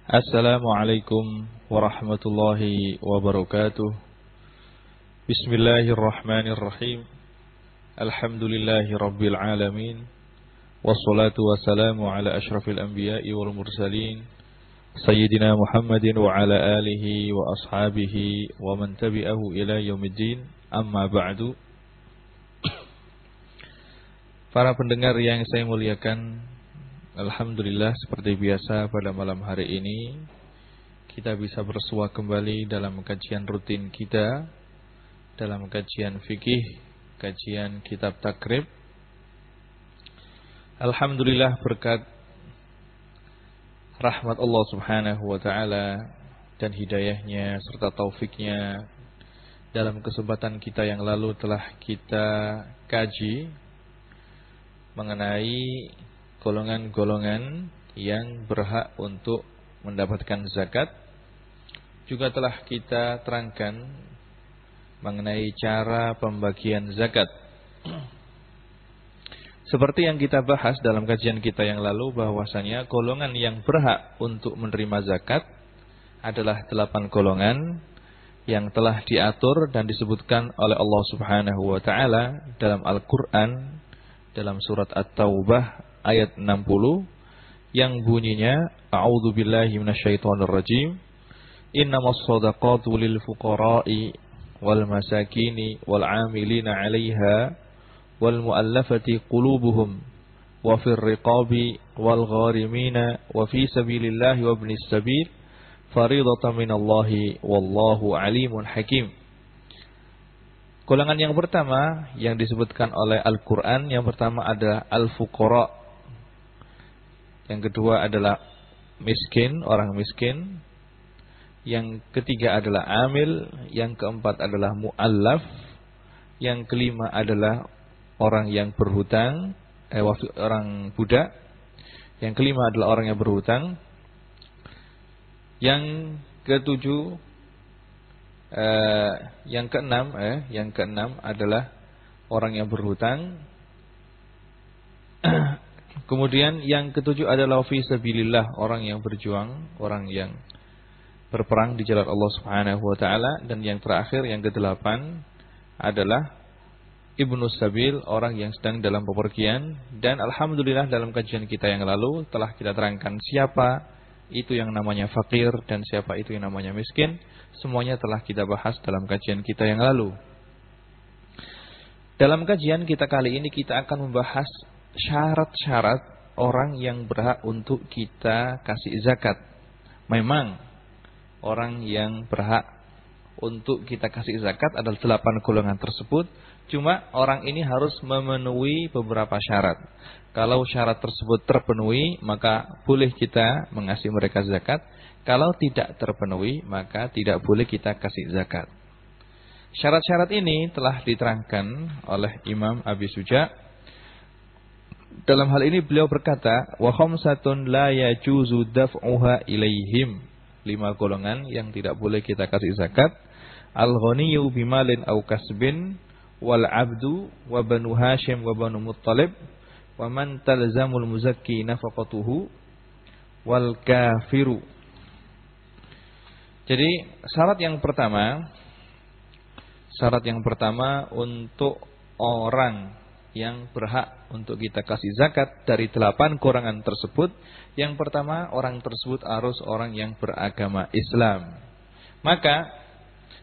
Assalamualaikum warahmatullahi wabarakatuh. Bismillahirrahmanirrahim. Alhamdulillahi rabbil alamin. Wassalatu wassalamu ala ashrafil anbiya'i wal mursalin Sayyidina Muhammadin wa ala alihi wa ashabihi wa man tabi'ahu ila yaumiddin. Amma ba'du. Para pendengar yang saya muliakan, alhamdulillah seperti biasa pada malam hari ini kita bisa bersua kembali dalam kajian rutin kita, dalam kajian fikih, kajian kitab takrib. Alhamdulillah berkat rahmat Allah subhanahu wa ta'ala dan hidayahnya serta taufiknya, dalam kesempatan kita yang lalu telah kita kaji mengenai golongan-golongan yang berhak untuk mendapatkan zakat. Juga telah kita terangkan mengenai cara pembagian zakat. Seperti yang kita bahas dalam kajian kita yang lalu, bahwasanya golongan yang berhak untuk menerima zakat adalah 8 golongan yang telah diatur dan disebutkan oleh Allah Subhanahu wa taala dalam Al-Qur'an, dalam surat At-Taubah ayat 60 yang bunyinya, A'udzu billahi minasyaitonir rajim. Innamas shadaqatu lil fuqara'i wal masakini wal 'amilina 'alaiha wal mu'allafati qulubuhum wa fir riqabi wal gharimina wa fi sabilillahi wa ibnis sabil fariidatan minallahi wallahu 'alimun hakim. Golongan yang pertama yang disebutkan oleh Al-Qur'an, yang pertama adalah al-fuqara. Yang kedua adalah miskin, orang miskin. Yang ketiga adalah amil, yang keempat adalah mu'allaf, yang kelima adalah orang yang berhutang, orang budak. Yang kelima adalah orang yang berhutang. Yang ketujuh, yang keenam adalah orang yang berhutang. Kemudian yang ketujuh adalah fi sabilillah, orang yang berjuang, orang yang berperang di jalan Allah Subhanahu wa taala. Dan yang terakhir, yang kedelapan adalah ibnus sabil, orang yang sedang dalam bepergian. Dan alhamdulillah dalam kajian kita yang lalu telah kita terangkan siapa itu yang namanya fakir dan siapa itu yang namanya miskin. Semuanya telah kita bahas dalam kajian kita yang lalu. Dalam kajian kita kali ini kita akan membahas syarat-syarat orang yang berhak untuk kita kasih zakat. Memang orang yang berhak untuk kita kasih zakat adalah 8 golongan tersebut. Cuma orang ini harus memenuhi beberapa syarat. Kalau syarat tersebut terpenuhi, maka boleh kita mengasih mereka zakat. Kalau tidak terpenuhi, maka tidak boleh kita kasih zakat. Syarat-syarat ini telah diterangkan oleh Imam Abi Suja. Dalam hal ini beliau berkata, wa khamsatun la yajuzu daf'uha ilaihim. 5 golongan yang tidak boleh kita kasih zakat. Al-ghaniyyu bimalin aw kasbin, wal abdu wa banu Hashim wa banu Muttalib, wa man talzamul muzakki nafaqatuhu, wal kafiru. Jadi syarat yang pertama untuk orang yang berhak untuk kita kasih zakat dari 8 golongan tersebut, yang pertama, orang tersebut harus orang yang beragama Islam. Maka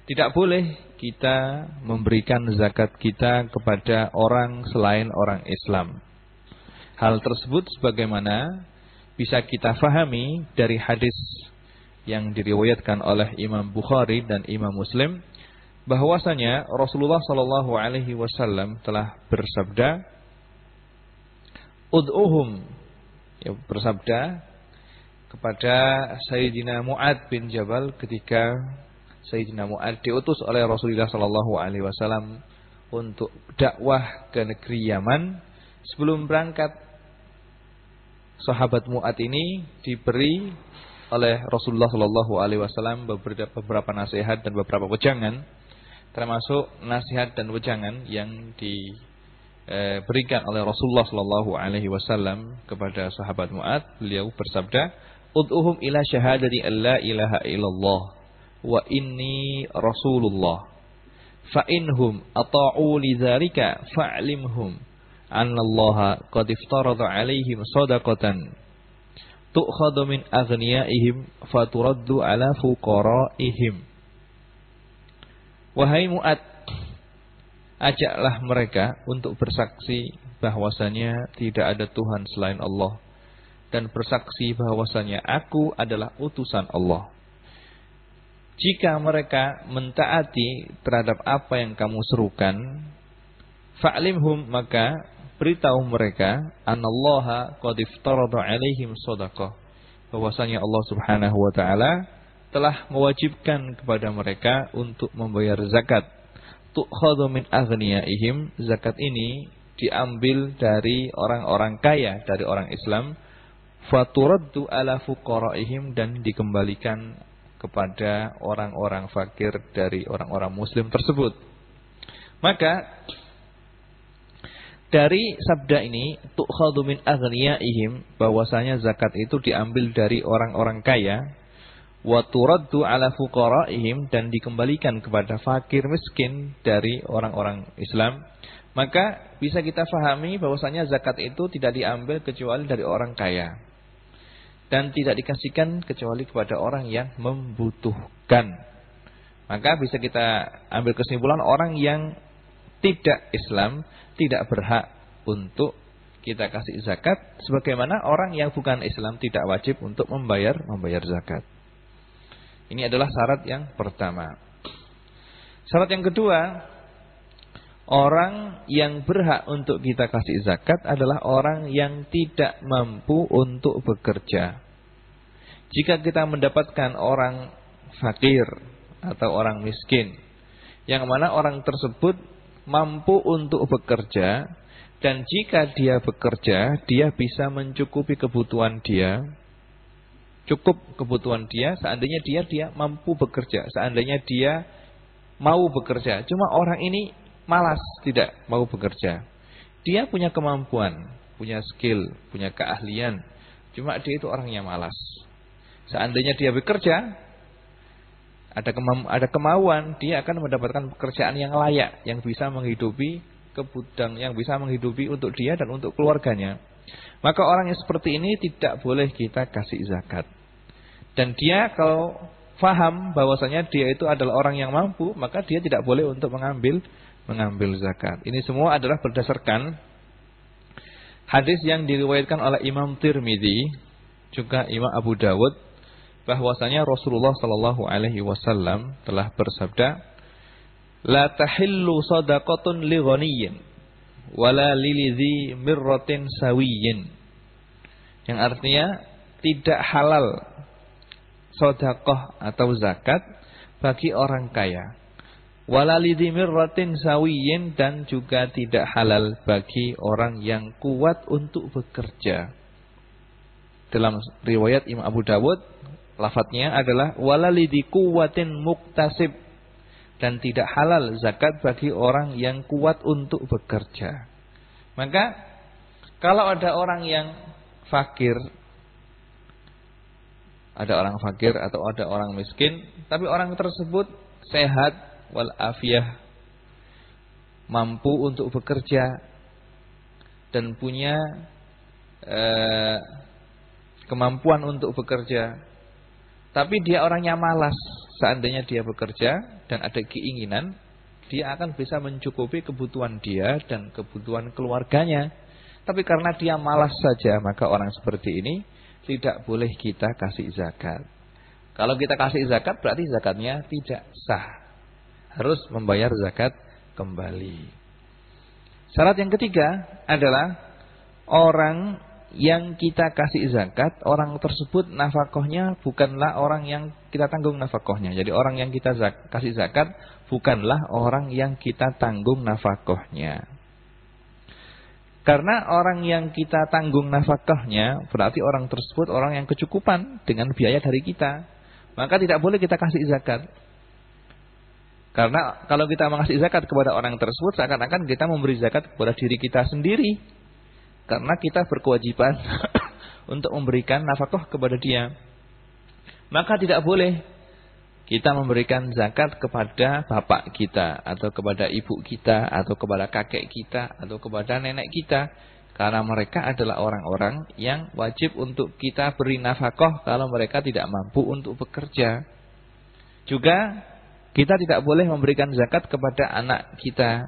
tidak boleh kita memberikan zakat kita kepada orang selain orang Islam. Hal tersebut sebagaimana bisa kita fahami dari hadis yang diriwayatkan oleh Imam Bukhari dan Imam Muslim, bahwasanya Rasulullah sallallahu alaihi wasallam telah bersabda, ud'uhum, bersabda kepada Sayyidina Mu'ad bin Jabal ketika Sayyidina Mu'ad diutus oleh Rasulullah sallallahu alaihi wasallam untuk dakwah ke negeri Yaman. Sebelum berangkat, sahabat Mu'ad ini diberi oleh Rasulullah sallallahu alaihi wasallam beberapa nasihat dan beberapa wejangan, termasuk nasihat dan wejangan yang diberikan oleh Rasulullah sallallahu alaihi wasallam kepada sahabat Mu'ad. Beliau bersabda, ud'uhum ila syahadati an la ilaha illallah wa inni rasulullah. Fa inhum ata'u lidzalika fa'limhum annallaha qad iftarada 'alaihim shadaqatan tu'khadhu min aghniyaihim faturaddu 'ala fuqaraihim. Wahai Mu'ad, ajaklah mereka untuk bersaksi bahwasanya tidak ada Tuhan selain Allah dan bersaksi bahwasanya aku adalah utusan Allah. Jika mereka mentaati terhadap apa yang kamu serukan, fa'limhum, maka beritahu mereka, anallaha qad iftarada 'alaihim shadaqah, bahwasanya Allah Subhanahu wa taala telah mewajibkan kepada mereka untuk membayar zakat. Tu'khadhu min aghniyaihim, zakat ini diambil dari orang-orang kaya, dari orang Islam, faturaddu 'ala fuqaraihim, dan dikembalikan kepada orang-orang fakir dari orang-orang muslim tersebut. Maka dari sabda ini, tu'khadhu min aghniyaihim, bahwasanya zakat itu diambil dari orang-orang kaya, wa turaddu 'ala fuqaraihim, dan dikembalikan kepada fakir miskin dari orang-orang Islam. Maka bisa kita fahami bahwasanya zakat itu tidak diambil kecuali dari orang kaya, dan tidak dikasihkan kecuali kepada orang yang membutuhkan. Maka bisa kita ambil kesimpulan, orang yang tidak Islam tidak berhak untuk kita kasih zakat, sebagaimana orang yang bukan Islam tidak wajib untuk membayar zakat. Ini adalah syarat yang pertama. Syarat yang kedua, orang yang berhak untuk kita kasih zakat adalah orang yang tidak mampu untuk bekerja. Jika kita mendapatkan orang fakir atau orang miskin, yang mana orang tersebut mampu untuk bekerja, dan jika dia bekerja, dia bisa mencukupi kebutuhan dia, cukup kebutuhan dia, seandainya dia mampu bekerja, seandainya dia mau bekerja. Cuma orang ini malas, tidak mau bekerja. Dia punya kemampuan, punya skill, punya keahlian, cuma dia itu orangnya malas. Seandainya dia bekerja, ada kemauan, dia akan mendapatkan pekerjaan yang layak, yang bisa menghidupi kebutuhan, yang bisa menghidupi untuk dia dan untuk keluarganya. Maka orang yang seperti ini tidak boleh kita kasih zakat. Dan dia kalau faham bahwasanya dia itu adalah orang yang mampu, maka dia tidak boleh untuk mengambil zakat. Ini semua adalah berdasarkan hadis yang diriwayatkan oleh Imam Tirmidzi, juga Imam Abu Dawud, bahwasanya Rasulullah sallallahu alaihi wasallam telah bersabda, la tahillu shadaqatun li ghaniyyin wala lilidzi mirratin sawiyyin. Yang artinya tidak halal sedekah atau zakat bagi orang kaya, wala lidzi mirratin sawiyyin, dan juga tidak halal bagi orang yang kuat untuk bekerja. Dalam riwayat Imam Abu Dawud, lafadznya adalah wala lidzi quwwatin muktasib, dan tidak halal zakat bagi orang yang kuat untuk bekerja. Maka kalau ada orang yang fakir, ada orang fakir atau ada orang miskin, tapi orang tersebut sehat wal afiyah, mampu untuk bekerja dan punya kemampuan untuk bekerja, tapi dia orangnya malas. Seandainya dia bekerja dan ada keinginan, dia akan bisa mencukupi kebutuhan dia dan kebutuhan keluarganya. Tapi karena dia malas saja, maka orang seperti ini tidak boleh kita kasih zakat. Kalau kita kasih zakat, berarti zakatnya tidak sah, harus membayar zakat kembali. Syarat yang ketiga adalah orang yang kita kasih zakat, orang tersebut nafkahnya bukanlah orang yang kita tanggung nafkahnya. Jadi orang yang kita kasih zakat bukanlah orang yang kita tanggung nafkahnya. Karena orang yang kita tanggung nafkahnya berarti orang tersebut orang yang kecukupan dengan biaya dari kita. Maka tidak boleh kita kasih zakat. Karena kalau kita mengasih zakat kepada orang tersebut, seakan-akan kita memberi zakat kepada diri kita sendiri. Karena kita berkewajiban untuk memberikan nafkah kepada dia. Maka tidak boleh kita memberikan zakat kepada bapak kita, atau kepada ibu kita, atau kepada kakek kita, atau kepada nenek kita. Karena mereka adalah orang-orang yang wajib untuk kita beri nafkah kalau mereka tidak mampu untuk bekerja. Juga kita tidak boleh memberikan zakat kepada anak kita,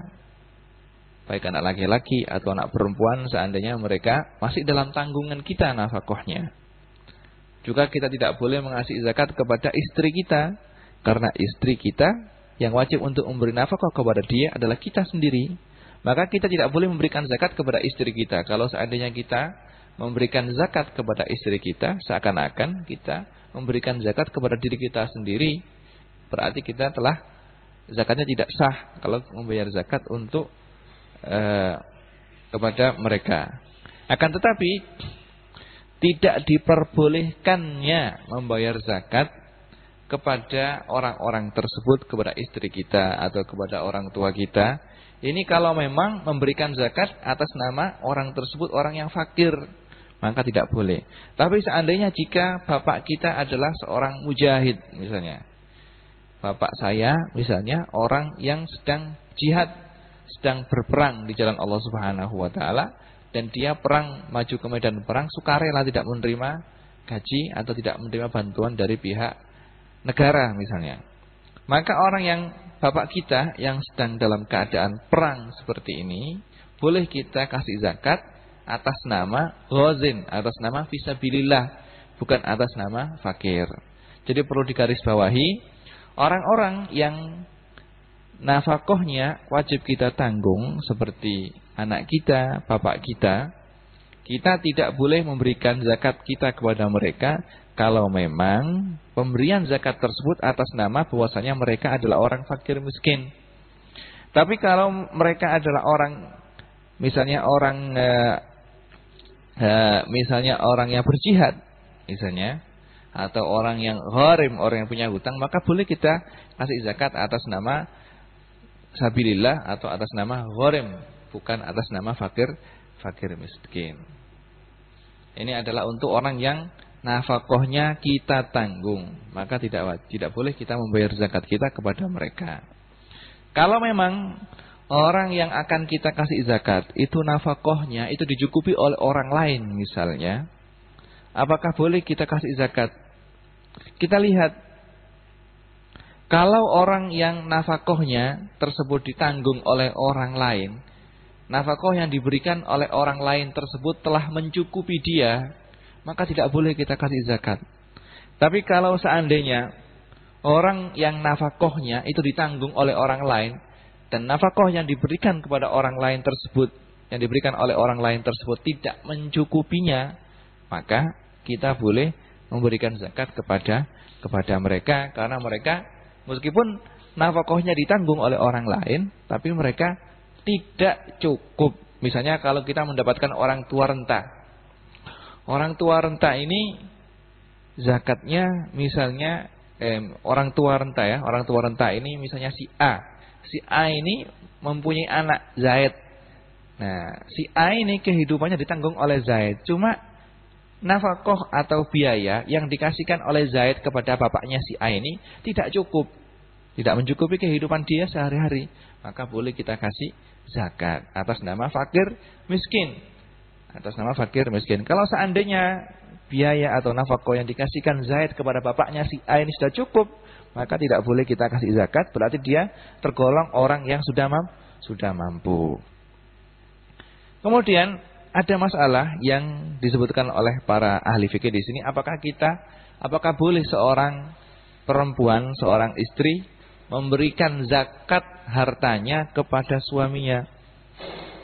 baik anak laki-laki atau anak perempuan, seandainya mereka masih dalam tanggungan kita nafkahnya. Juga kita tidak boleh mengasih zakat kepada istri kita, karena istri kita yang wajib untuk memberi nafkah kepada dia adalah kita sendiri. Maka kita tidak boleh memberikan zakat kepada istri kita. Kalau seandainya kita memberikan zakat kepada istri kita, seakan-akan kita memberikan zakat kepada diri kita sendiri. Berarti kita telah, zakatnya tidak sah kalau membayar zakat untuk kepada mereka. Akan tetapi tidak diperbolehkannya membayar zakat kepada orang-orang tersebut, kepada istri kita atau kepada orang tua kita. Ini kalau memang memberikan zakat atas nama orang tersebut orang yang fakir, maka tidak boleh. Tapi seandainya jika bapak kita adalah seorang mujahid misalnya, bapak saya misalnya orang yang sedang jihad, sedang berperang di jalan Allah Subhanahu wa taala, dan dia perang, maju ke medan perang sukarela, tidak menerima gaji atau tidak menerima bantuan dari pihak negara misalnya. Maka orang yang bapak kita yang sedang dalam keadaan perang seperti ini, boleh kita kasih zakat atas nama ghazin, atas nama fisabilillah, bukan atas nama fakir. Jadi perlu digarisbawahi, orang-orang yang nafkahnya wajib kita tanggung seperti anak kita, bapak kita, kita tidak boleh memberikan zakat kita kepada mereka kalau memang pemberian zakat tersebut atas nama bahwasanya mereka adalah orang fakir miskin. Tapi kalau mereka adalah orang, misalnya orang yang berjihad misalnya, atau orang yang gharim, orang yang punya hutang, maka boleh kita kasih zakat atas nama sabilillah atau atas nama gharim, bukan atas nama fakir miskin. Ini adalah untuk orang yang nafkahnya kita tanggung, maka tidak boleh kita membayar zakat kita kepada mereka. Kalau memang orang yang akan kita kasih zakat itu nafkahnya itu dicukupi oleh orang lain misalnya, apakah boleh kita kasih zakat? Kita lihat, kalau orang yang nafkahnya tersebut ditanggung oleh orang lain, nafkah yang diberikan oleh orang lain tersebut telah mencukupi dia, maka tidak boleh kita kasih zakat. Tapi kalau seandainya orang yang nafkahnya itu ditanggung oleh orang lain, dan nafkah yang diberikan kepada orang lain tersebut, yang diberikan oleh orang lain tersebut tidak mencukupinya, maka kita boleh memberikan zakat kepada mereka, karena mereka meskipun nafkahnya ditanggung oleh orang lain, tapi mereka tidak cukup. Misalnya kalau kita mendapatkan orang tua renta. Orang tua renta ini zakatnya misalnya orang tua renta ya, orang tua renta ini misalnya si A. Si A ini mempunyai anak Zaid. Nah, si A ini kehidupannya ditanggung oleh Zaid. Cuma nafkah atau biaya yang dikasihkan oleh Zaid kepada bapaknya si A ini tidak cukup. Tidak mencukupi kehidupan dia sehari-hari. Maka boleh kita kasih zakat atas nama fakir miskin. Atas nama fakir miskin. Kalau seandainya biaya atau nafkah yang dikasihkan Zaid kepada bapaknya si A ini sudah cukup, maka tidak boleh kita kasih zakat. Berarti dia tergolong orang yang sudah mampu. Kemudian ada masalah yang disebutkan oleh para ahli fikih di sini. Apakah boleh seorang perempuan, seorang istri memberikan zakat hartanya kepada suaminya?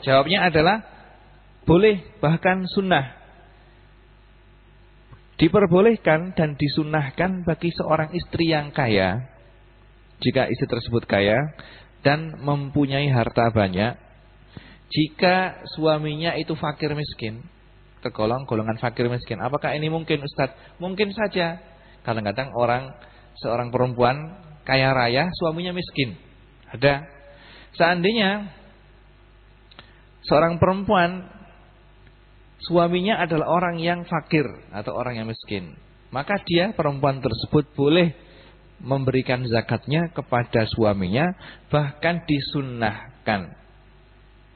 Jawabnya adalah boleh, bahkan sunnah. Diperbolehkan dan disunnahkan bagi seorang istri yang kaya. Jika istri tersebut kaya dan mempunyai harta banyak, jika suaminya itu fakir miskin, tergolong golongan fakir miskin. Apakah ini mungkin, Ustaz? Mungkin saja. Kadang-kadang seorang perempuan kaya raya, suaminya miskin. Ada. Seandainya seorang perempuan suaminya adalah orang yang fakir atau orang yang miskin, maka dia, perempuan tersebut, boleh memberikan zakatnya kepada suaminya, bahkan disunnahkan.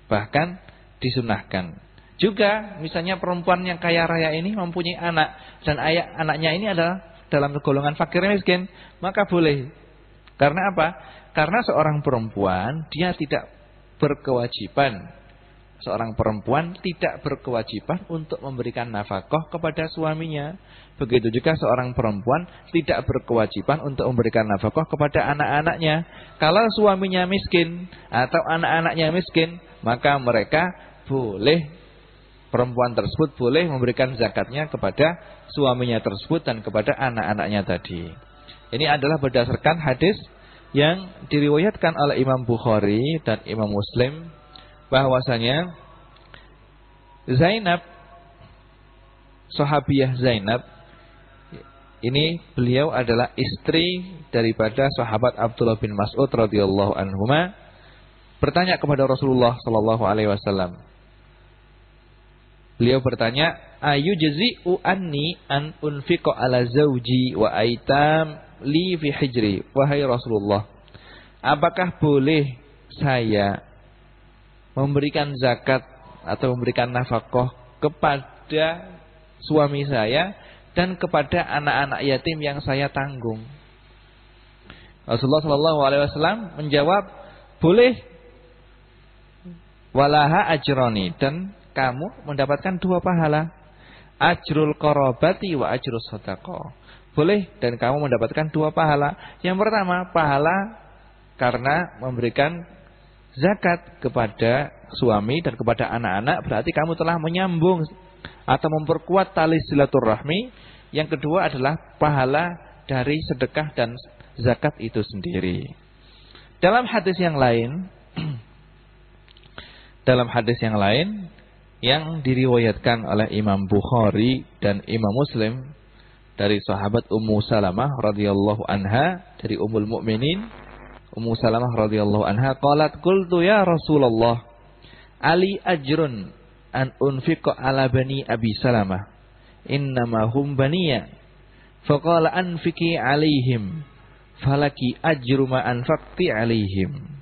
Bahkan disunnahkan. Juga misalnya perempuan yang kaya raya ini mempunyai anak, dan anaknya ini adalah dalam golongan fakir miskin, maka boleh. Karena apa? Karena seorang perempuan dia tidak berkewajiban. Seorang perempuan tidak berkewajiban untuk memberikan nafkah kepada suaminya. Begitu juga seorang perempuan tidak berkewajiban untuk memberikan nafkah kepada anak-anaknya. Kalau suaminya miskin atau anak-anaknya miskin, maka mereka boleh, perempuan tersebut boleh memberikan zakatnya kepada suaminya tersebut dan kepada anak-anaknya tadi. Ini adalah berdasarkan hadis yang diriwayatkan oleh Imam Bukhari dan Imam Muslim, bahwasanya Zainab, sahabiyah Zainab, ini beliau adalah istri daripada sahabat Abdullah bin Mas'ud radhiyallahu anhuma, bertanya kepada Rasulullah sallallahu alaihi wasallam. Beliau bertanya, "Ayu jazi'u anni an unfiqa ala zauji wa aitam li fi hijri?" Wahai Rasulullah, apakah boleh saya memberikan zakat atau memberikan nafkah kepada suami saya dan kepada anak-anak yatim yang saya tanggung? Rasulullah sallallahu alaihi wasallam menjawab, boleh. Walaha ajroni, dan kamu mendapatkan 2 pahala. Ajrul qarabati wa ajrus shadaqah. Boleh, dan kamu mendapatkan 2 pahala. Yang pertama, pahala karena memberikan zakat kepada suami dan kepada anak-anak, berarti kamu telah menyambung atau memperkuat tali silaturahmi. Yang kedua adalah pahala dari sedekah dan zakat itu sendiri. Dalam hadis yang lain, yang diriwayatkan oleh Imam Bukhari dan Imam Muslim dari sahabat Ummu Salamah radhiyallahu anha, dari Ummul Mukminin Ummu Salamah radhiyallahu anha, qalat qultu ya Rasulullah, ali ajrun an unfiqa ala bani Abi Salamah, innama hum baniya. Faqala anfiqi alaihim falaki ajru ma anfaqti alaihim.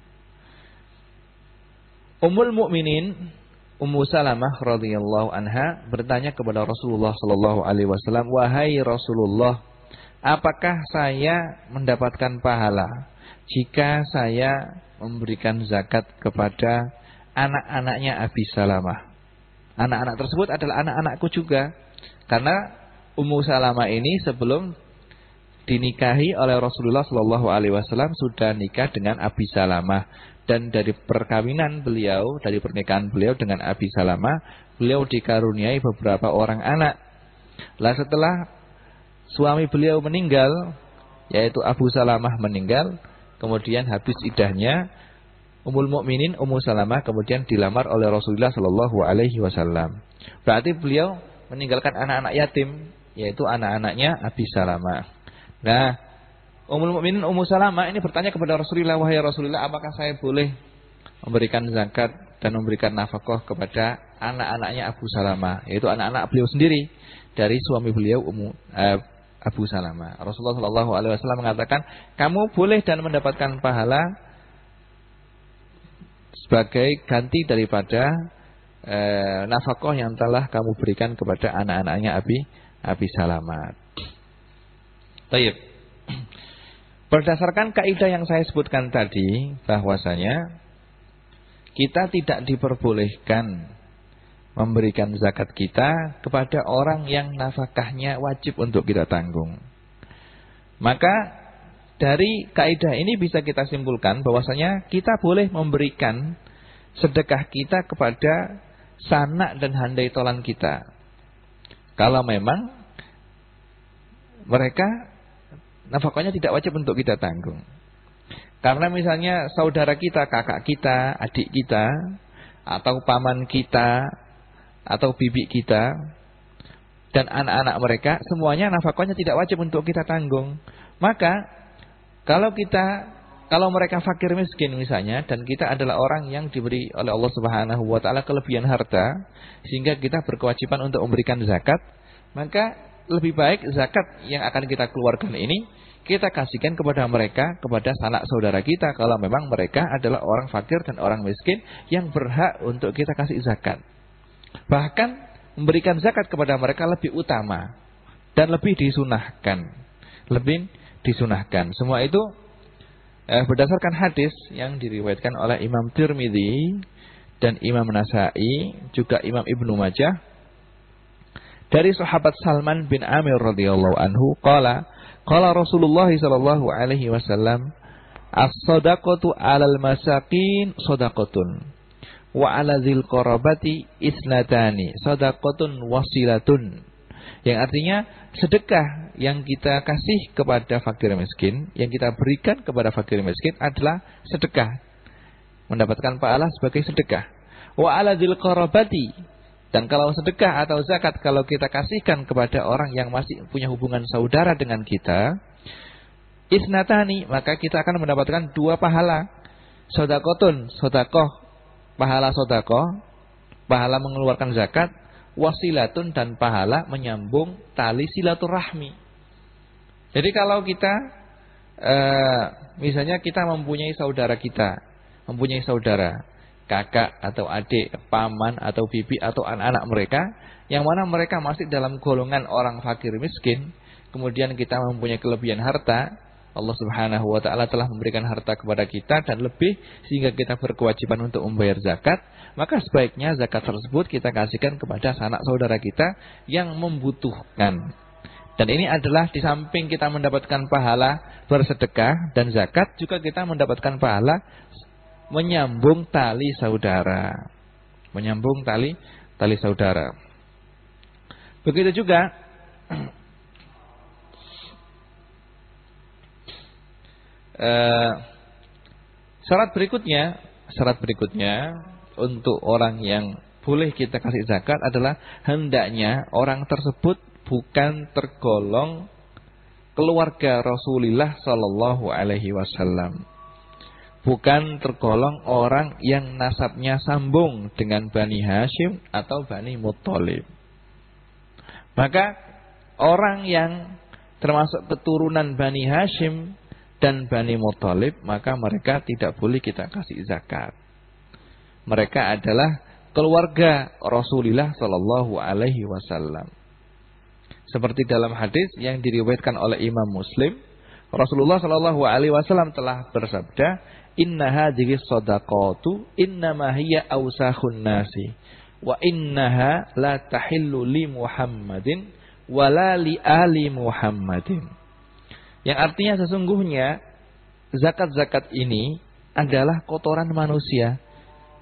Ummul Mukminin Ummu Salamah radhiyallahu anha bertanya kepada Rasulullah sallallahu alaihi wasallam, "Wahai Rasulullah, apakah saya mendapatkan pahala jika saya memberikan zakat kepada anak-anaknya Abi Salamah?" Anak-anak tersebut adalah anak-anakku juga. Karena Ummu Salamah ini sebelum dinikahi oleh Rasulullah sallallahu alaihi wasallam sudah nikah dengan Abi Salamah. Dan dari perkawinan beliau, dari pernikahan beliau dengan Abi Salamah, beliau dikaruniai beberapa orang anak. Lah setelah suami beliau meninggal, yaitu Abu Salamah meninggal, kemudian habis iddahnya, Ummul Mukminin Ummu Salamah kemudian dilamar oleh Rasulullah sallallahu alaihi wasallam. Berarti beliau meninggalkan anak-anak yatim, yaitu anak-anaknya Abi Salamah. Nah, Ummul Mukminin Ummu Salamah ini bertanya kepada Rasulullah, "Wahai Rasulullah, apakah saya boleh memberikan zakat dan memberikan nafkah kepada anak-anaknya Abu Salamah?" Yaitu anak-anak beliau sendiri dari suami beliau Abu Salamah. Rasulullah sallallahu alaihi wasallam mengatakan, "Kamu boleh dan mendapatkan pahala sebagai ganti daripada nafkah yang telah kamu berikan kepada anak-anaknya Abi Salamah." Baik. Berdasarkan kaidah yang saya sebutkan tadi, bahwasanya kita tidak diperbolehkan memberikan zakat kita kepada orang yang nafkahnya wajib untuk kita tanggung. Maka dari kaidah ini bisa kita simpulkan bahwasanya kita boleh memberikan sedekah kita kepada sanak dan handai tolan kita, kalau memang mereka nafkahnya tidak wajib untuk kita tanggung. Karena misalnya saudara kita, kakak kita, adik kita, atau paman kita, atau bibi kita, dan anak-anak mereka, semuanya nafkahnya tidak wajib untuk kita tanggung. Maka kalau kita Kalau mereka fakir miskin misalnya, dan kita adalah orang yang diberi oleh Allah Subhanahu wa taala kelebihan harta sehingga kita berkewajiban untuk memberikan zakat, maka lebih baik zakat yang akan kita keluarkan ini kita kasihkan kepada mereka, kepada sanak saudara kita kalau memang mereka adalah orang fakir dan orang miskin yang berhak untuk kita kasih zakat. Bahkan memberikan zakat kepada mereka lebih utama dan lebih disunahkan. Lebih disunahkan. Semua itu berdasarkan hadis yang diriwayatkan oleh Imam Tirmidzi dan Imam Nasa'i, juga Imam Ibnu Majah, dari sahabat Salman bin Amir radhiyallahu anhu, qala Rasulullah sallallahu alaihi wasallam, as-shadaqatu 'alal masakin shadaqatun wa 'ala dzil qarabati isnatani shadaqatun wasilatun. Yang artinya sedekah yang kita kasih kepada fakir miskin, yang kita berikan kepada fakir miskin adalah sedekah, mendapatkan pahala sebagai sedekah. Wa 'ala dzil qarabati, dan kalau sedekah atau zakat kalau kita kasihkan kepada orang yang masih punya hubungan saudara dengan kita, isnatani, maka kita akan mendapatkan 2 pahala. Shadaqatun, sedekah, pahala sedekah, pahala mengeluarkan zakat, wasilatun, dan pahala menyambung tali silaturahmi. Jadi kalau kita misalnya kita mempunyai saudara kakak atau adik, paman atau bibi atau anak-anak mereka yang mana mereka masih dalam golongan orang fakir miskin, kemudian kita mempunyai kelebihan harta, Allah Subhanahu wa taala telah memberikan harta kepada kita dan lebih sehingga kita berkewajiban untuk membayar zakat, maka sebaiknya zakat tersebut kita kasihkan kepada sanak saudara kita yang membutuhkan. Dan ini adalah di samping kita mendapatkan pahala bersedekah dan zakat, juga kita mendapatkan pahala menyambung tali saudara. Menyambung tali saudara. Begitu juga syarat berikutnya untuk orang yang boleh kita kasih zakat adalah hendaknya orang tersebut bukan tergolong keluarga Rasulullah sallallahu alaihi wasallam. Bukan tergolong orang yang nasabnya sambung dengan Bani Hashim atau Bani Muttalib. Maka orang yang termasuk keturunan Bani Hashim dan Bani Muttalib, maka mereka tidak boleh kita kasih zakat. Mereka adalah keluarga Rasulullah sallallahu alaihi wasallam. Seperti dalam hadis yang diriwayatkan oleh Imam Muslim, Rasulullah sallallahu alaihi wasallam telah bersabda, "Inna hadhihi shadaqatu innama hiya awsakhun nasi wa innaha la tahillu li Muhammadin wa la li ali Muhammadin." Yang artinya sesungguhnya zakat-zakat ini adalah kotoran manusia.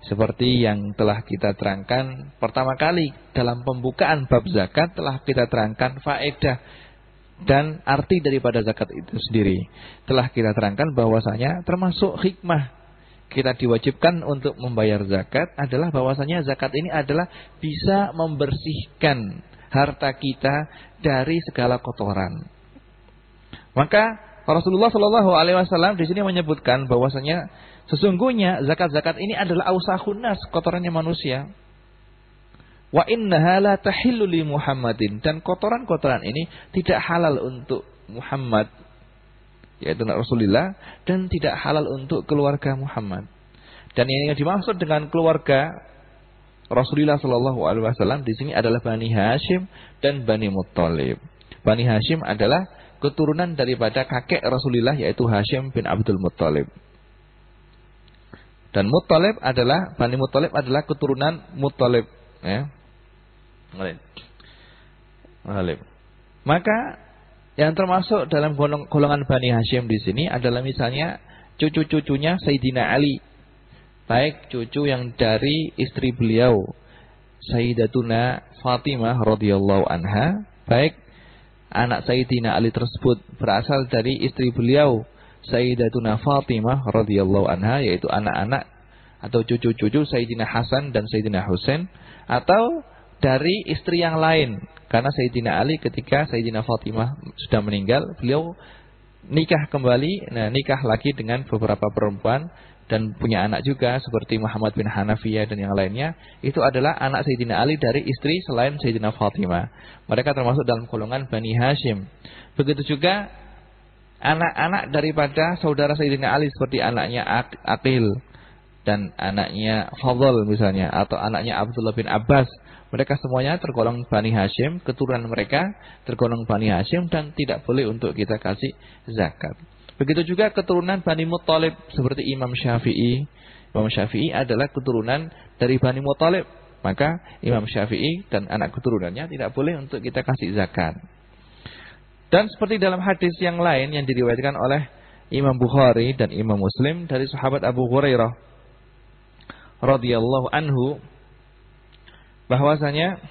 Seperti yang telah kita terangkan pertama kali dalam pembukaan bab zakat, telah kita terangkan faedah dan arti daripada zakat itu sendiri. Telah kita terangkan bahwasanya termasuk hikmah kita diwajibkan untuk membayar zakat adalah bahwasanya zakat ini adalah bisa membersihkan harta kita dari segala kotoran. Maka Rasulullah Shallallahu Alaihi Wasallam di sini menyebutkan bahwasanya sesungguhnya zakat-zakat ini adalah ausakhun nas, kotorannya manusia. Wa innaha la tahillu li Muhammadin, dan kotoran-kotoran ini tidak halal untuk Muhammad, yaitu Rasulullah, dan tidak halal untuk keluarga Muhammad. Dan yang dimaksud dengan keluarga Rasulullah Shallallahu Alaihi Wasallam di sini adalah Bani Hashim dan Bani Muttalib. Bani Hashim adalah keturunan daripada kakek Rasulullah, yaitu Hashim bin Abdul Muttalib. Dan Bani Muttalib adalah keturunan Muttalib, ya. Maka yang termasuk dalam golongan Bani Hashim di sini adalah misalnya cucu-cucunya Sayyidina Ali, baik cucu yang dari istri beliau Sayyidatuna Fatimah radhiyallahu anha, baik anak Sayyidina Ali tersebut berasal dari istri beliau Sayyidatuna Fatimah radhiyallahu anha, yaitu anak-anak atau cucu-cucu Sayyidina Hasan dan Sayyidina Husain, atau dari istri yang lain. Karena Sayyidina Ali ketika Sayyidina Fatimah sudah meninggal, beliau nikah kembali, nikah lagi dengan beberapa perempuan dan punya anak juga seperti Muhammad bin Hanafiyah dan yang lainnya, itu adalah anak Sayyidina Ali dari istri selain Sayyidina Fatimah. Mereka termasuk dalam golongan Bani Hashim. Begitu juga anak-anak daripada saudara Sayyidina Ali seperti anaknya Aqil dan anaknya Fadl misalnya, atau anaknya Abdullah bin Abbas. Mereka semuanya tergolong Bani Hashim, keturunan mereka tergolong Bani Hashim dan tidak boleh untuk kita kasih zakat. Begitu juga keturunan Bani Muttalib seperti Imam Syafi'i. Imam Syafi'i adalah keturunan dari Bani Muttalib. Maka Imam Syafi'i dan anak keturunannya tidak boleh untuk kita kasih zakat. Dan seperti dalam hadis yang lain yang diriwayatkan oleh Imam Bukhari dan Imam Muslim dari sahabat Abu Hurairah radhiyallahu anhu, bahwasanya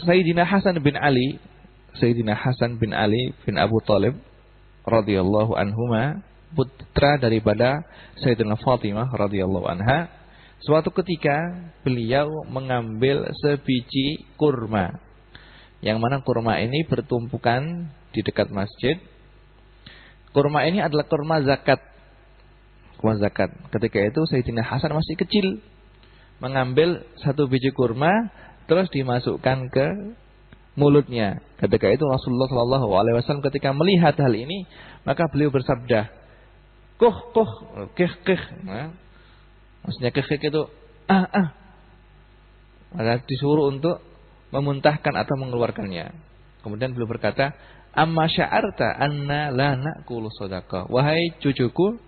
Sayyidina Hasan bin Ali bin Abu Thalib radhiyallahu anhuma, putra daripada Sayyidina Fatimah radhiyallahu anha, suatu ketika beliau mengambil sebiji kurma, yang mana kurma ini bertumpukan di dekat masjid. Kurma ini adalah kurma zakat. Ketika itu Sayyidina Hasan masih kecil, mengambil satu biji kurma terus dimasukkan ke mulutnya. Ketika itu Rasulullah SAW ketika melihat hal ini, maka beliau bersabda, kih. Maksudnya kih itu maka disuruh untuk memuntahkan atau mengeluarkannya. Kemudian beliau berkata, amma sya'arta anna la na'kulu shadaqah. Wahai cucuku,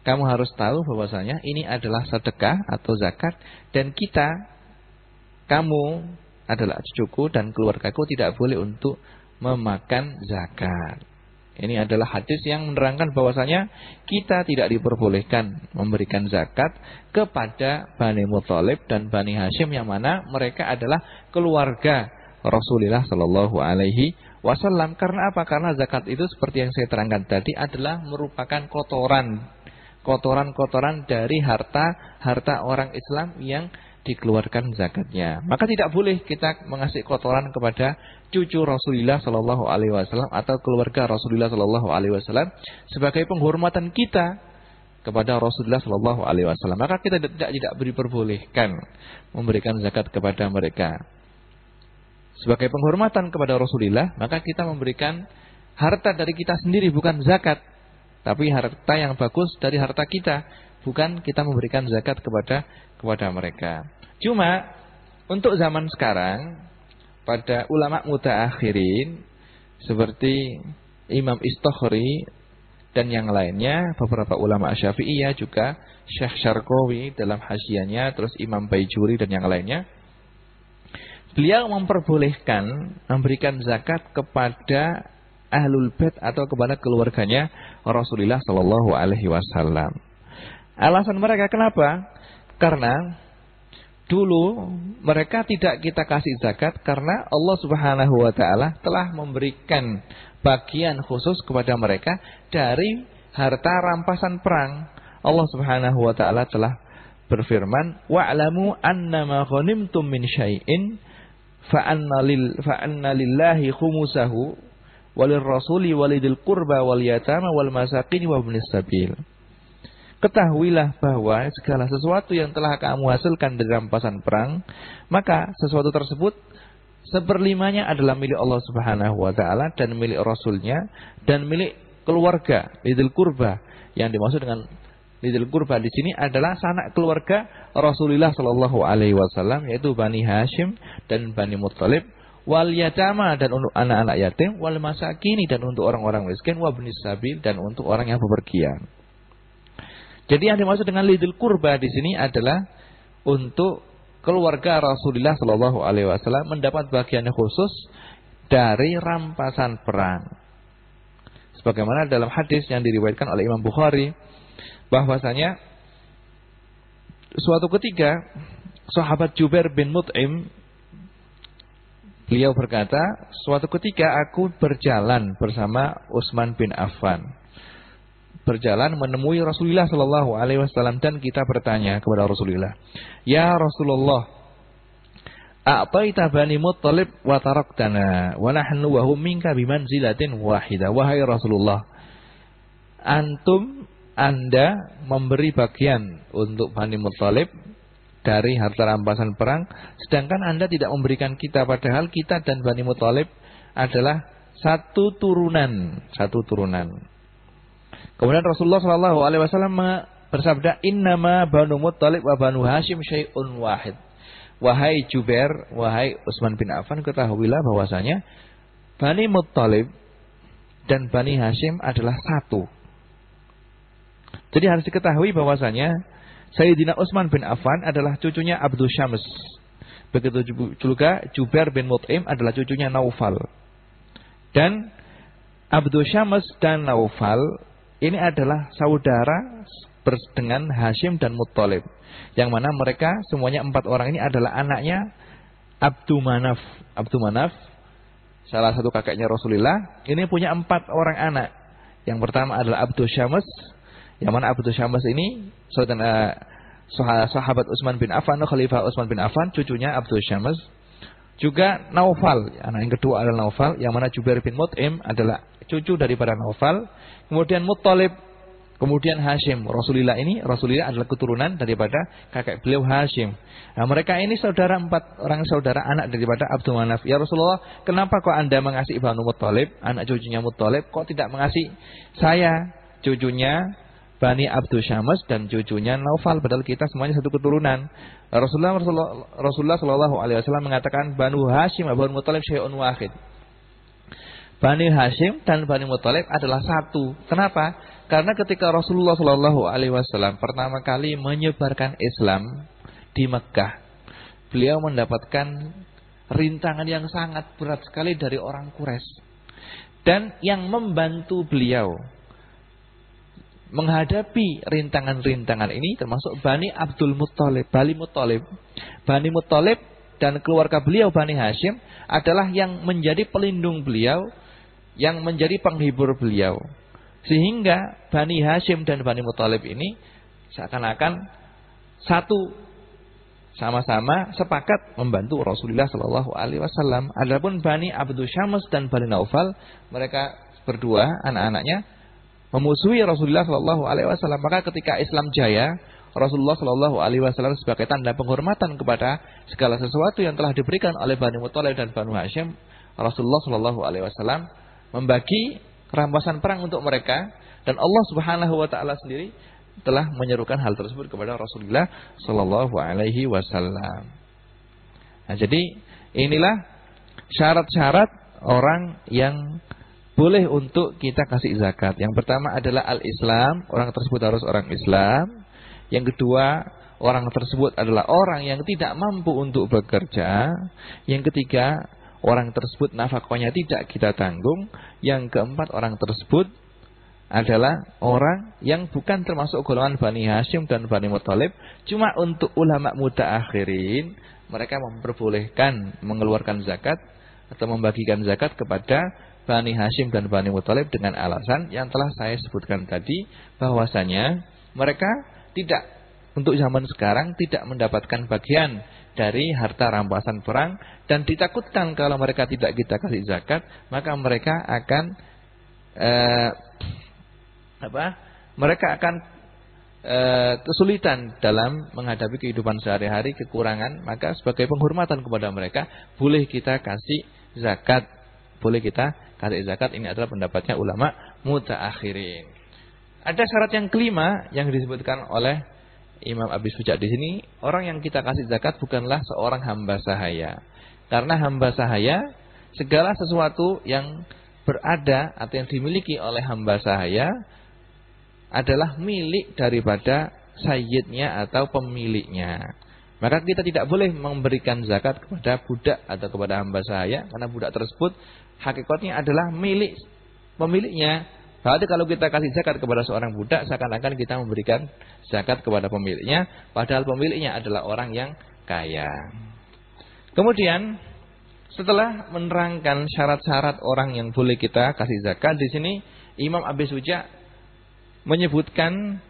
kamu harus tahu bahwasanya ini adalah sedekah atau zakat, dan kamu adalah cucuku dan keluargaku tidak boleh untuk memakan zakat. Ini adalah hadis yang menerangkan bahwasanya kita tidak diperbolehkan memberikan zakat kepada Bani Muttalib dan Bani Hashim, yang mana mereka adalah keluarga Rasulullah Shallallahu Alaihi Wasallam. Karena apa? Karena zakat itu seperti yang saya terangkan tadi adalah merupakan kotoran dari harta orang Islam yang dikeluarkan zakatnya. Maka tidak boleh kita mengasih kotoran kepada cucu Rasulullah Shallallahu Alaihi Wasallam atau keluarga Rasulullah Shallallahu Alaihi Wasallam sebagai penghormatan kita kepada Rasulullah Shallallahu Alaihi Wasallam. Maka kita tidak diperbolehkan memberikan zakat kepada mereka. Sebagai penghormatan kepada Rasulullah, maka kita memberikan harta dari kita sendiri, bukan zakat. Tapi harta yang bagus dari harta kita, bukan kita memberikan zakat kepada mereka. Cuma untuk zaman sekarang, pada ulama mutaakhirin seperti Imam Istokhri dan yang lainnya, beberapa ulama Syafi'iyah juga, Syekh Syarqawi dalam hasyiahnya, terus Imam Baijuri dan yang lainnya, beliau memperbolehkan memberikan zakat kepada Ahlul Bait atau kepada keluarganya Rasulullah Shallallahu Alaihi Wasallam. Alasan mereka kenapa? Karena dulu mereka tidak kita kasih zakat karena Allah Subhanahu Wa Taala telah memberikan bagian khusus kepada mereka dari harta rampasan perang. Allah Subhanahu Wa Taala telah berfirman, wa'lamu annama ghanimtum min syai'in fa anna lillahi khumusahu walil rasuli walidil qurba wal yatama wal masakin wa ibnis sabil. Ketahuilah bahwa segala sesuatu yang telah kamu hasilkan dari rampasan perang, maka sesuatu tersebut 1/5-nya adalah milik Allah Subhanahu Wa Taala dan milik Rasulnya dan milik keluarga lidil qurba. Yang dimaksud dengan lidil qurba di sini adalah sanak keluarga Rasulullah Shallallahu Alaihi Wasallam, yaitu Bani Hashim dan Bani Muttalib, wal yatama dan untuk anak-anak yatim, wal masakini dan untuk orang-orang miskin, wa ibnis sabil dan untuk orang yang bepergian. Jadi yang dimaksud dengan lidil qurba di sini adalah untuk keluarga Rasulullah Shallallahu Alaihi Wasallam mendapat bagian khusus dari rampasan perang. Sebagaimana dalam hadis yang diriwayatkan oleh Imam Bukhari, bahwasanya suatu ketika sahabat Jubair bin Mut'im, beliau berkata, suatu ketika aku berjalan bersama Utsman bin Affan, berjalan menemui Rasulullah Shallallahu Alaihi Wasallam, dan kita bertanya kepada Rasulullah, ya Rasulullah, a'taita Bani Muttalib wa taraktana wa nahnu wa hum minka bimanzilatin wahidah. Wahai Rasulullah, Anda memberi bagian untuk Bani Muttalib dari harta rampasan perang, sedangkan Anda tidak memberikan kita, padahal kita dan Bani Muttalib adalah satu turunan. Kemudian Rasulullah SAW bersabda, innama Banu Muttalib wa Banu Hashim syai'un wahid. Wahai Jubair, wahai Utsman bin Affan, ketahuilah bahwasanya Bani Muttalib dan Bani Hashim adalah satu. Jadi harus diketahui bahwasanya Sayyidina Utsman bin Affan adalah cucunya Abdul Syams. Begitu juga Jubair bin Mut'im adalah cucunya Naufal. Dan Abdul Syams dan Naufal ini adalah saudara dengan Hashim dan Muttalib. Yang mana mereka semuanya 4 orang ini adalah anaknya Abdul Manaf. Abdul Manaf, salah satu kakeknya Rasulullah, ini punya 4 orang anak. Yang pertama adalah Abdul Syams, yang mana Abdul Syams ini sahabat Utsman bin Affan, Khalifah Utsman bin Affan, cucunya Abdul Syams. Juga Naufal, anak yang kedua adalah Naufal, yang mana Jubair bin Mut'im adalah cucu daripada Naufal. Kemudian Muttalib, kemudian Hashim. Rasulullah adalah keturunan daripada kakek beliau Hashim. Nah, mereka ini 4 orang saudara anak daripada Abdul Manaf. Ya Rasulullah, kenapa kok Anda mengasihi Banu Muttalib, anak cucunya Muttalib, kok tidak mengasihi saya, cucunya Bani Abdul Syams dan cucunya Naufal, padahal kita semuanya satu keturunan. Rasulullah Shallallahu Alaihi Wasallam mengatakan Banu Hashim dan Banu Muttalib syai'un wahid. Bani Hashim dan Bani Muttalib adalah satu. Kenapa? Karena ketika Rasulullah Shallallahu Alaihi Wasallam pertama kali menyebarkan Islam di Mekkah, beliau mendapatkan rintangan yang sangat berat sekali dari orang Quraisy. Dan yang membantu beliau menghadapi rintangan-rintangan ini termasuk Bani Abdul Muttalib, Bani Muttalib dan keluarga beliau Bani Hashim adalah yang menjadi pelindung beliau, yang menjadi penghibur beliau. Sehingga Bani Hashim dan Bani Muttalib ini seakan-akan satu, sama-sama sepakat membantu Rasulullah Shallallahu Alaihi Wasallam. Adapun Bani Abdul Syams dan Bani Naufal, mereka berdua anak-anaknya memusuhi Rasulullah Shallallahu Alaihi Wasallam. Maka ketika Islam jaya, Rasulullah Shallallahu Alaihi Wasallam sebagai tanda penghormatan kepada segala sesuatu yang telah diberikan oleh Bani Muttalib dan Bani Hashim, Rasulullah Shallallahu Alaihi Wasallam membagi rampasan perang untuk mereka, dan Allah Subhanahu Wa Taala sendiri telah menyerukan hal tersebut kepada Rasulullah Shallallahu Alaihi Wasallam. Nah, jadi inilah syarat-syarat orang yang boleh untuk kita kasih zakat. Yang pertama adalah al-Islam, orang tersebut harus orang Islam. Yang kedua, orang tersebut adalah orang yang tidak mampu untuk bekerja. Yang ketiga, orang tersebut nafkahnya tidak kita tanggung. Yang keempat, orang tersebut adalah orang yang bukan termasuk golongan Bani Hashim dan Bani Muttalib. Cuma untuk ulama mutaakhirin, mereka memperbolehkan mengeluarkan zakat atau membagikan zakat kepada Bani Hashim dan Bani Muttalib dengan alasan yang telah saya sebutkan tadi, bahwasanya mereka tidak, untuk zaman sekarang tidak mendapatkan bagian dari harta rampasan perang, dan ditakutkan kalau mereka tidak kita kasih zakat, maka mereka akan kesulitan dalam menghadapi kehidupan sehari-hari, kekurangan. Maka sebagai penghormatan kepada mereka, boleh kita kasih zakat. Boleh kita kasih zakat. Ini adalah pendapatnya ulama mutaakhirin. Ada syarat yang kelima yang disebutkan oleh Imam Abi Suja di sini. Orang yang kita kasih zakat bukanlah seorang hamba sahaya. Karena hamba sahaya, segala sesuatu yang berada atau yang dimiliki oleh hamba sahaya adalah milik daripada sayyidnya atau pemiliknya. Maka kita tidak boleh memberikan zakat kepada budak atau kepada hamba sahaya, karena budak tersebut hakikatnya adalah milik pemiliknya. Berarti kalau kita kasih zakat kepada seorang budak, seakan-akan kita memberikan zakat kepada pemiliknya, padahal pemiliknya adalah orang yang kaya. Kemudian setelah menerangkan syarat-syarat orang yang boleh kita kasih zakat, di sini Imam Abi Suja menyebutkan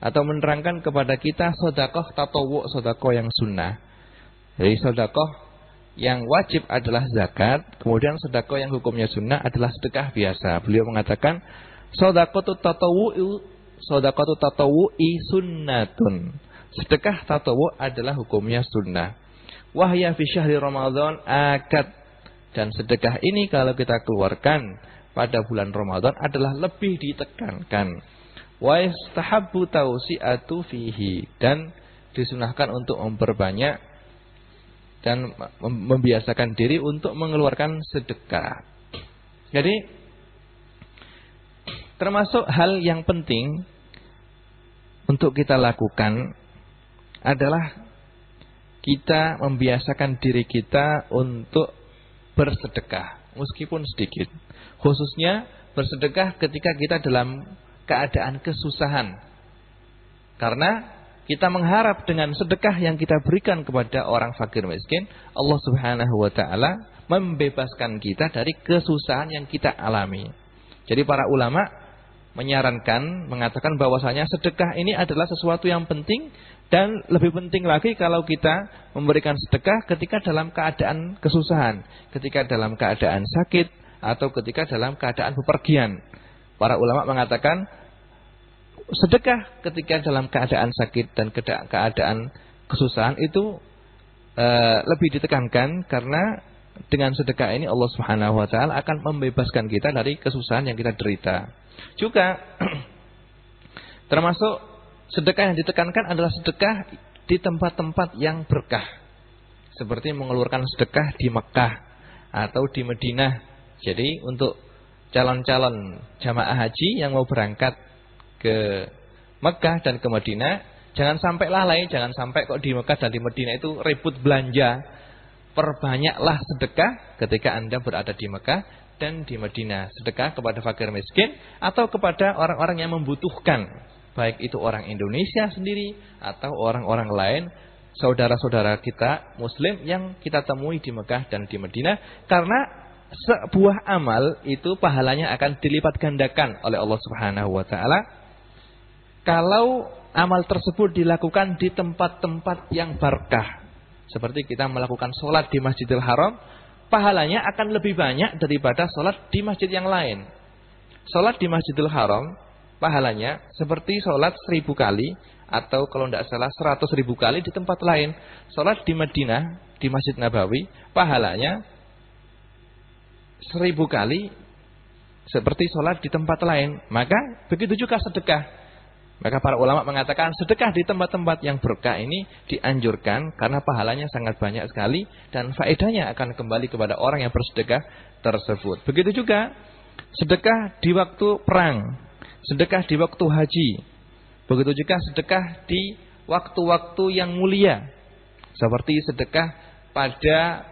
atau menerangkan kepada kita sedekah tatawwu, sedekah yang sunnah. Jadi sedekah yang wajib adalah zakat, kemudian sedekah yang hukumnya sunnah adalah sedekah biasa. Beliau mengatakan shadaqatu tatawu'i sunnatun. Sedekah tatawu adalah hukumnya sunnah. Wahya fi syahri Ramadan akad. Dan sedekah ini kalau kita keluarkan pada bulan Ramadan adalah lebih ditekankan. Wa yastahabbu tawsi'atu fihi, dan disunahkan untuk memperbanyak dan membiasakan diri untuk mengeluarkan sedekah. Jadi termasuk hal yang penting untuk kita lakukan adalah kita membiasakan diri kita untuk bersedekah meskipun sedikit. Khususnya bersedekah ketika kita dalam keadaan kesusahan. Karena kita mengharap dengan sedekah yang kita berikan kepada orang fakir miskin, Allah Subhanahu wa taala membebaskan kita dari kesusahan yang kita alami. Jadi para ulama menyarankan, mengatakan bahwasanya sedekah ini adalah sesuatu yang penting, dan lebih penting lagi kalau kita memberikan sedekah ketika dalam keadaan kesusahan, ketika dalam keadaan sakit, atau ketika dalam keadaan bepergian. Para ulama mengatakan sedekah ketika dalam keadaan sakit dan keadaan kesusahan itu lebih ditekankan, karena dengan sedekah ini Allah Subhanahu wa taala akan membebaskan kita dari kesusahan yang kita derita. Juga termasuk sedekah yang ditekankan adalah sedekah di tempat-tempat yang berkah. Seperti mengeluarkan sedekah di Mekah atau di Madinah. Jadi untuk calon-calon jamaah haji yang mau berangkat ke Mekah dan ke Madinah, jangan sampai lalai, jangan sampai kok di Mekah dan di Madinah itu ribut belanja. Perbanyaklah sedekah ketika Anda berada di Mekah dan di Madinah. Sedekah kepada fakir miskin atau kepada orang-orang yang membutuhkan, baik itu orang Indonesia sendiri atau orang-orang lain, saudara-saudara kita Muslim yang kita temui di Mekah dan di Madinah. Karena sebuah amal itu pahalanya akan dilipat gandakan oleh Allah Subhanahu wa taala kalau amal tersebut dilakukan di tempat-tempat yang berkah. Seperti kita melakukan sholat di Masjidil Haram, pahalanya akan lebih banyak daripada sholat di masjid yang lain. Sholat di Masjidil Haram, pahalanya seperti sholat 1000 kali, atau kalau tidak salah 100.000 kali di tempat lain. Sholat di Madinah, di Masjid Nabawi, pahalanya 1000 kali seperti sholat di tempat lain. Maka begitu juga sedekah. Maka para ulama mengatakan sedekah di tempat-tempat yang berkah ini dianjurkan karena pahalanya sangat banyak sekali dan faedahnya akan kembali kepada orang yang bersedekah tersebut. Begitu juga sedekah di waktu perang, sedekah di waktu haji. Begitu juga sedekah di waktu-waktu yang mulia. Seperti sedekah pada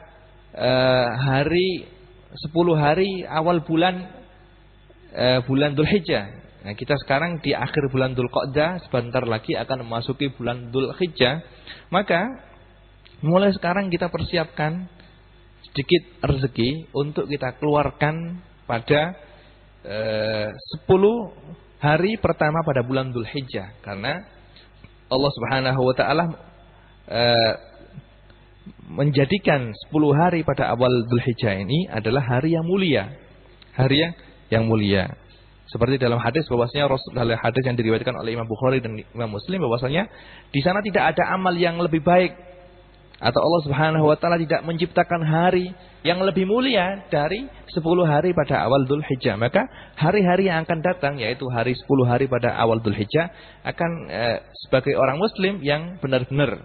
hari 10 hari awal bulan Dzulhijjah. Nah, kita sekarang di akhir bulan Dzulqa'dah, sebentar lagi akan memasuki bulan Dzulhijjah. Maka mulai sekarang kita persiapkan sedikit rezeki untuk kita keluarkan pada 10 hari pertama pada bulan Dzulhijjah. Karena Allah Subhanahu wa taala menjadikan 10 hari pada awal Dzulhijjah ini adalah hari yang mulia. Hari yang mulia. Seperti dalam hadis bahwasanya dalam hadis yang diriwayatkan oleh Imam Bukhari dan Imam Muslim bahwasanya di sana tidak ada amal yang lebih baik, atau Allah Subhanahu wa taala tidak menciptakan hari yang lebih mulia dari 10 hari pada awal Dzulhijjah. Maka hari-hari yang akan datang, yaitu hari 10 hari pada awal Dzulhijjah, akan sebagai orang muslim yang benar-benar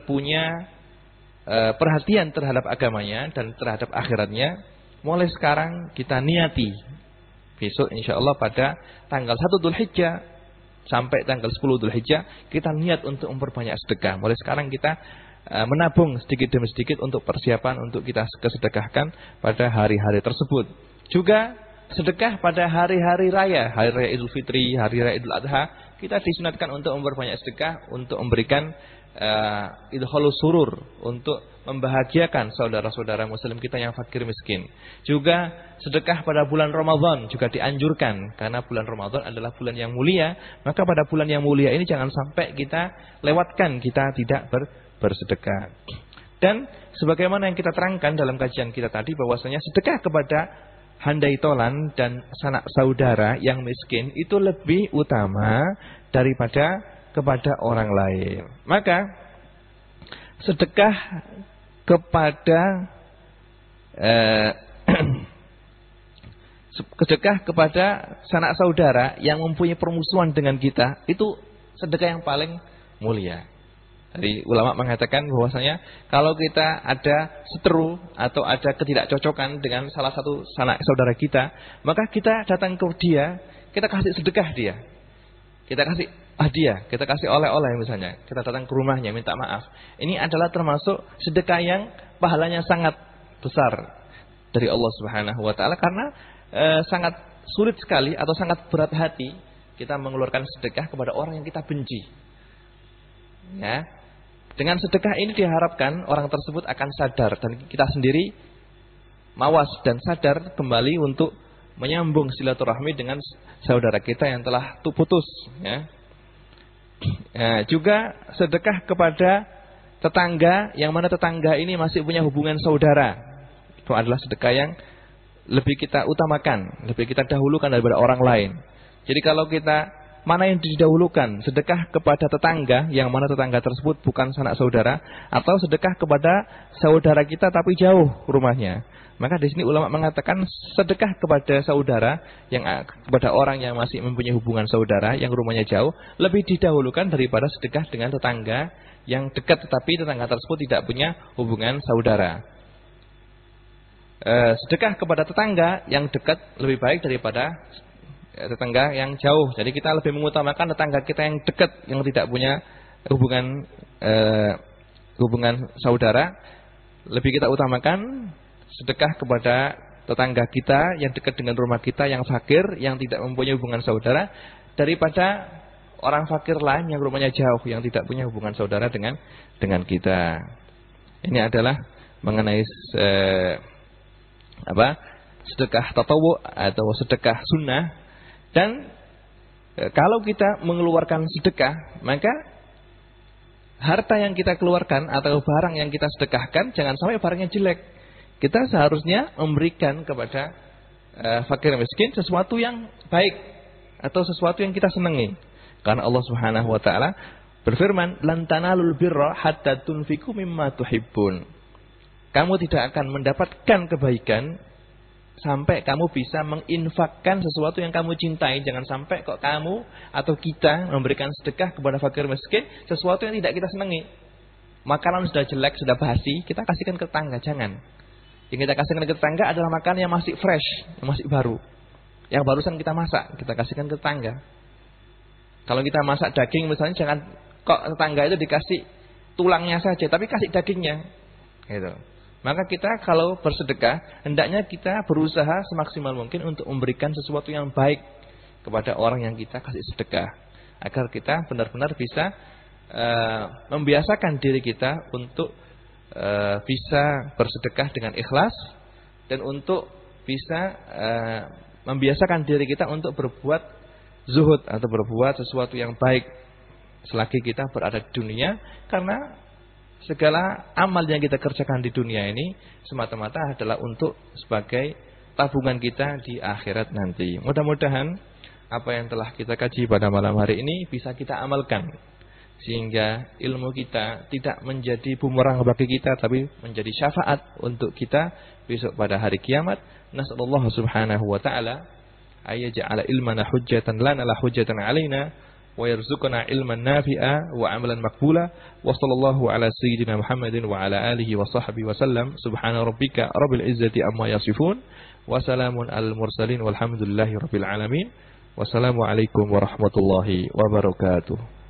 punya perhatian terhadap agamanya dan terhadap akhiratnya, mulai sekarang kita niati besok insyaallah pada tanggal 1 Dzulhijjah sampai tanggal 10 Dzulhijjah kita niat untuk memperbanyak sedekah. Mulai sekarang kita menabung sedikit demi sedikit untuk persiapan untuk kita kesedekahkan pada hari-hari tersebut. Juga sedekah pada hari-hari raya, hari raya Idul Fitri, hari raya Idul Adha, kita disunatkan untuk memperbanyak sedekah untuk memberikan idkhalus surur, untuk membahagiakan saudara-saudara muslim kita yang fakir miskin. Juga sedekah pada bulan Ramadan juga dianjurkan karena bulan Ramadan adalah bulan yang mulia. Maka pada bulan yang mulia ini jangan sampai kita lewatkan, kita tidak bersedekah. Dan sebagaimana yang kita terangkan dalam kajian kita tadi, bahwasanya sedekah kepada handai tolan dan sanak saudara yang miskin itu lebih utama daripada kepada orang lain. Maka sedekah kepada sedekah kepada sanak saudara yang mempunyai permusuhan dengan kita itu sedekah yang paling mulia. Jadi ulama mengatakan bahwasanya kalau kita ada seteru atau ada ketidakcocokan dengan salah satu sanak saudara kita, maka kita datang ke dia, kita kasih sedekah dia. Kita kasih hadiah, kita kasih oleh-oleh misalnya. Kita datang ke rumahnya minta maaf. Ini adalah termasuk sedekah yang pahalanya sangat besar dari Allah Subhanahu wa taala, karena sangat sulit sekali atau sangat berat hati kita mengeluarkan sedekah kepada orang yang kita benci. Ya. Dengan sedekah ini diharapkan orang tersebut akan sadar dan kita sendiri mawas dan sadar kembali untuk menyambung silaturahmi dengan saudara kita yang telah putus. Ya. Juga sedekah kepada tetangga yang mana tetangga ini masih punya hubungan saudara. Itu adalah sedekah yang lebih kita utamakan, lebih kita dahulukan daripada orang lain. Jadi kalau kita mana yang didahulukan, sedekah kepada tetangga yang mana tetangga tersebut bukan sanak saudara, atau sedekah kepada saudara kita tapi jauh rumahnya. Maka di sini ulama mengatakan sedekah kepada saudara yang kepada orang yang masih mempunyai hubungan saudara yang rumahnya jauh lebih didahulukan daripada sedekah dengan tetangga yang dekat tetapi tetangga tersebut tidak punya hubungan saudara. Sedekah kepada tetangga yang dekat lebih baik daripada tetangga yang jauh. Jadi kita lebih mengutamakan tetangga kita yang dekat yang tidak punya hubungan saudara, lebih kita utamakan sedekah kepada tetangga kita yang dekat dengan rumah kita yang fakir, yang tidak mempunyai hubungan saudara, daripada orang fakir lain yang rumahnya jauh yang tidak punya hubungan saudara dengan kita. Ini adalah mengenai sedekah tatawu atau sedekah sunnah. Dan kalau kita mengeluarkan sedekah, maka harta yang kita keluarkan atau barang yang kita sedekahkan jangan sampai barangnya jelek. Kita seharusnya memberikan kepada fakir miskin sesuatu yang baik atau sesuatu yang kita senangi. Karena Allah Subhanahu wa taala berfirman, "Lan tanalul birra hatta tunfiqu mimma tuhibbun." Kamu tidak akan mendapatkan kebaikan sampai kamu bisa menginfakkan sesuatu yang kamu cintai. Jangan sampai kok kamu atau kita memberikan sedekah kepada fakir miskin sesuatu yang tidak kita senangi. Makanan sudah jelek, sudah basi, kita kasihkan ke tetangga, jangan. Yang kita kasihkan ke tetangga adalah makanan yang masih fresh, yang masih baru. Yang barusan kita masak, kita kasihkan ke tetangga. Kalau kita masak daging misalnya, jangan kok tetangga itu dikasih tulangnya saja, tapi kasih dagingnya. Gitu. Maka kita kalau bersedekah, hendaknya kita berusaha semaksimal mungkin untuk memberikan sesuatu yang baik kepada orang yang kita kasih sedekah. Agar kita benar-benar bisa membiasakan diri kita untuk bisa bersedekah dengan ikhlas. Dan untuk bisa membiasakan diri kita untuk berbuat zuhud atau berbuat sesuatu yang baik selagi kita berada di dunia. Karena segala amal yang kita kerjakan di dunia ini semata-mata adalah untuk sebagai tabungan kita di akhirat nanti. Mudah-mudahan apa yang telah kita kaji pada malam hari ini bisa kita amalkan, sehingga ilmu kita tidak menjadi bumerang bagi kita, tapi menjadi syafaat untuk kita besok pada hari kiamat. Nasallallahu subhanahu wa ta'ala ayyaj'ala ilmana hujjatan lana la hujjatan alaina wa yarzuqna ilman nafi'a wa amalan maqbula wa sallallahu ala sayyidina Muhammadin wa ala alihi wa sahbihi wa sallam. Subhana rabbika rabbil izzati amma yasifun wa salamun alal mursalin walhamdulillahi rabbil alamin. Wassalamualaikum warahmatullahi wabarakatuh.